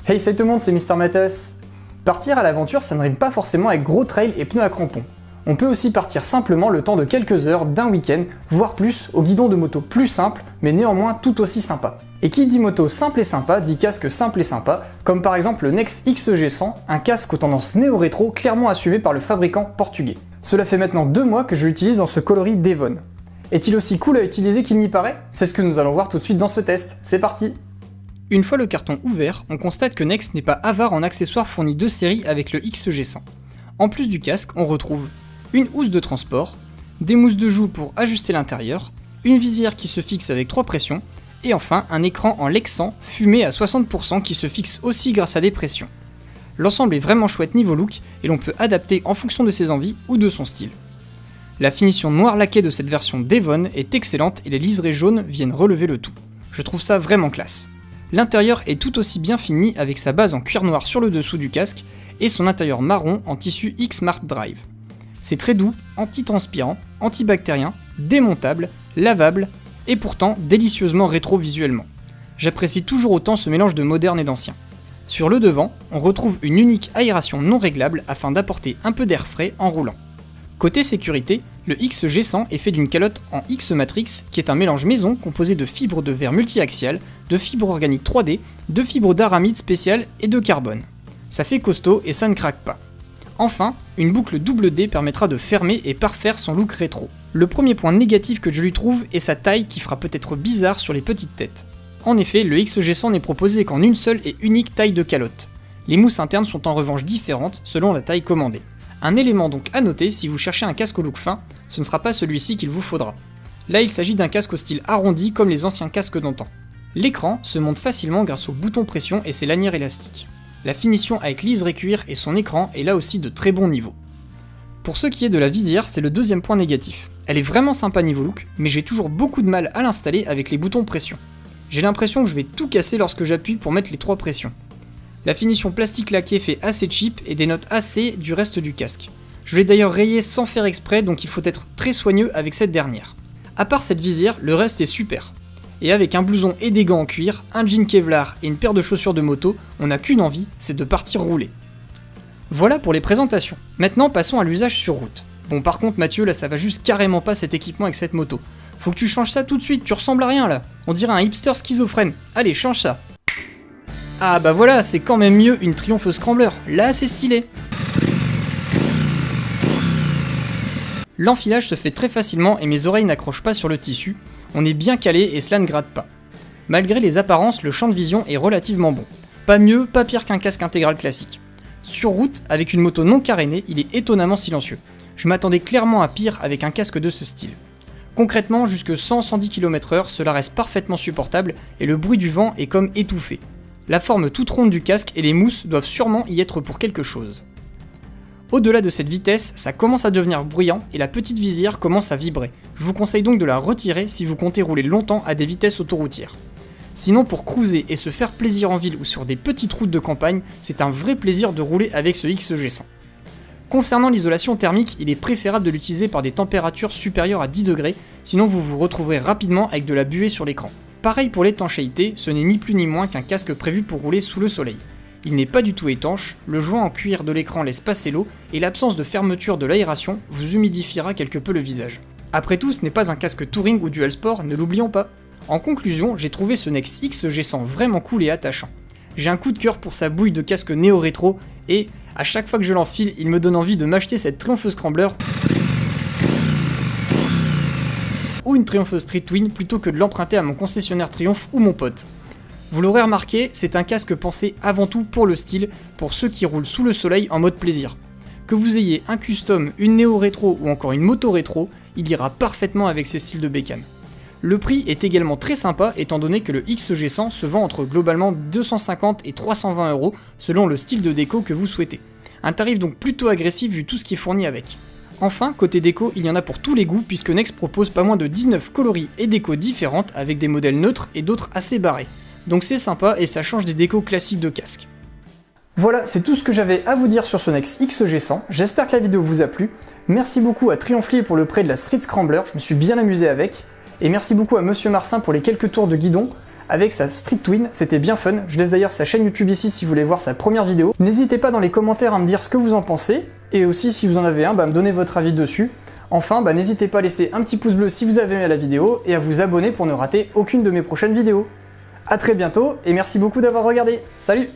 Hey salut tout le monde, c'est Mister Matos. Partir à l'aventure, ça ne rime pas forcément avec gros trail et pneus à crampons. On peut aussi partir simplement le temps de quelques heures, d'un week-end, voire plus, au guidon de moto plus simple, mais néanmoins tout aussi sympa. Et qui dit moto simple et sympa, dit casque simple et sympa, comme par exemple le Nex XG100, un casque aux tendances néo-rétro clairement assumé par le fabricant portugais. Cela fait maintenant 2 mois que je l'utilise dans ce coloris Devon. Est-il aussi cool à utiliser qu'il n'y paraît? C'est ce que nous allons voir tout de suite dans ce test. C'est parti! Une fois le carton ouvert, on constate que Nex n'est pas avare en accessoires fournis de série avec le XG100. En plus du casque, on retrouve une housse de transport, des mousses de joue pour ajuster l'intérieur, une visière qui se fixe avec 3 pressions, et enfin un écran en Lexan fumé à 60% qui se fixe aussi grâce à des pressions. L'ensemble est vraiment chouette niveau look et l'on peut adapter en fonction de ses envies ou de son style. La finition noir laquée de cette version Devon est excellente et les liserés jaunes viennent relever le tout. Je trouve ça vraiment classe. L'intérieur est tout aussi bien fini avec sa base en cuir noir sur le dessous du casque et son intérieur marron en tissu X-Smart Drive. C'est très doux, anti-transpirant, antibactérien, démontable, lavable et pourtant délicieusement rétro visuellement. J'apprécie toujours autant ce mélange de moderne et d'ancien. Sur le devant, on retrouve une unique aération non réglable afin d'apporter un peu d'air frais en roulant. Côté sécurité, le XG100 est fait d'une calotte en X-Matrix qui est un mélange maison composé de fibres de verre multi-axiales, de fibres organiques 3D, de fibres d'aramide spéciales et de carbone. Ça fait costaud et ça ne craque pas. Enfin, une boucle double D permettra de fermer et parfaire son look rétro. Le premier point négatif que je lui trouve est sa taille qui fera peut-être bizarre sur les petites têtes. En effet, le XG100 n'est proposé qu'en une seule et unique taille de calotte. Les mousses internes sont en revanche différentes selon la taille commandée. Un élément donc à noter si vous cherchez un casque au look fin, ce ne sera pas celui-ci qu'il vous faudra. Là il s'agit d'un casque au style arrondi comme les anciens casques d'antan. L'écran se monte facilement grâce au bouton pression et ses lanières élastiques. La finition avec liseré cuir et son écran est là aussi de très bon niveau. Pour ce qui est de la visière, c'est le deuxième point négatif. Elle est vraiment sympa niveau look, mais j'ai toujours beaucoup de mal à l'installer avec les boutons pression. J'ai l'impression que je vais tout casser lorsque j'appuie pour mettre les 3 pressions. La finition plastique laquée fait assez cheap et dénote assez du reste du casque. Je l'ai d'ailleurs rayé sans faire exprès, donc il faut être très soigneux avec cette dernière. À part cette visière, le reste est super. Et avec un blouson et des gants en cuir, un jean Kevlar et une paire de chaussures de moto, on n'a qu'une envie, c'est de partir rouler. Voilà pour les présentations. Maintenant passons à l'usage sur route. Bon par contre Mathieu, là ça va juste carrément pas cet équipement avec cette moto. Faut que tu changes ça tout de suite, tu ressembles à rien là. On dirait un hipster schizophrène. Allez, change ça. Ah bah voilà, c'est quand même mieux une Triumph Scrambler, là c'est stylé. L'enfilage se fait très facilement et mes oreilles n'accrochent pas sur le tissu, on est bien calé et cela ne gratte pas. Malgré les apparences, le champ de vision est relativement bon. Pas mieux, pas pire qu'un casque intégral classique. Sur route, avec une moto non carénée, il est étonnamment silencieux. Je m'attendais clairement à pire avec un casque de ce style. Concrètement, jusque 100-110 km/h, cela reste parfaitement supportable et le bruit du vent est comme étouffé. La forme toute ronde du casque et les mousses doivent sûrement y être pour quelque chose. Au-delà de cette vitesse, ça commence à devenir bruyant et la petite visière commence à vibrer. Je vous conseille donc de la retirer si vous comptez rouler longtemps à des vitesses autoroutières. Sinon pour cruiser et se faire plaisir en ville ou sur des petites routes de campagne, c'est un vrai plaisir de rouler avec ce XG100. Concernant l'isolation thermique, il est préférable de l'utiliser par des températures supérieures à 10 degrés, sinon vous vous retrouverez rapidement avec de la buée sur l'écran. Pareil pour l'étanchéité, ce n'est ni plus ni moins qu'un casque prévu pour rouler sous le soleil. Il n'est pas du tout étanche, le joint en cuir de l'écran laisse passer l'eau et l'absence de fermeture de l'aération vous humidifiera quelque peu le visage. Après tout, ce n'est pas un casque touring ou dual sport, ne l'oublions pas. En conclusion, j'ai trouvé ce Nex XG100 vraiment cool et attachant. J'ai un coup de cœur pour sa bouille de casque néo-rétro et à chaque fois que je l'enfile, il me donne envie de m'acheter cette Triumph Scrambler ou une Triumph Street Twin plutôt que de l'emprunter à mon concessionnaire Triumph ou mon pote. Vous l'aurez remarqué, c'est un casque pensé avant tout pour le style, pour ceux qui roulent sous le soleil en mode plaisir. Que vous ayez un custom, une néo-rétro ou encore une moto rétro, il ira parfaitement avec ces styles de bécane. Le prix est également très sympa étant donné que le XG100 se vend entre globalement 250 et 320 € selon le style de déco que vous souhaitez. Un tarif donc plutôt agressif vu tout ce qui est fourni avec. Enfin, côté déco, il y en a pour tous les goûts puisque Nex propose pas moins de 19 coloris et décos différentes avec des modèles neutres et d'autres assez barrés. Donc c'est sympa et ça change des décos classiques de casque. Voilà, c'est tout ce que j'avais à vous dire sur ce Nex XG100, j'espère que la vidéo vous a plu. Merci beaucoup à Triumph pour le prêt de la Street Scrambler, je me suis bien amusé avec. Et merci beaucoup à Monsieur Marcin pour les quelques tours de guidon. avec sa Street Twin, c'était bien fun. Je laisse d'ailleurs sa chaîne YouTube ici si vous voulez voir sa première vidéo. N'hésitez pas dans les commentaires à me dire ce que vous en pensez, et aussi si vous en avez un, me donner votre avis dessus. Enfin, n'hésitez pas à laisser un petit pouce bleu si vous avez aimé la vidéo, et à vous abonner pour ne rater aucune de mes prochaines vidéos. A très bientôt, et merci beaucoup d'avoir regardé. Salut!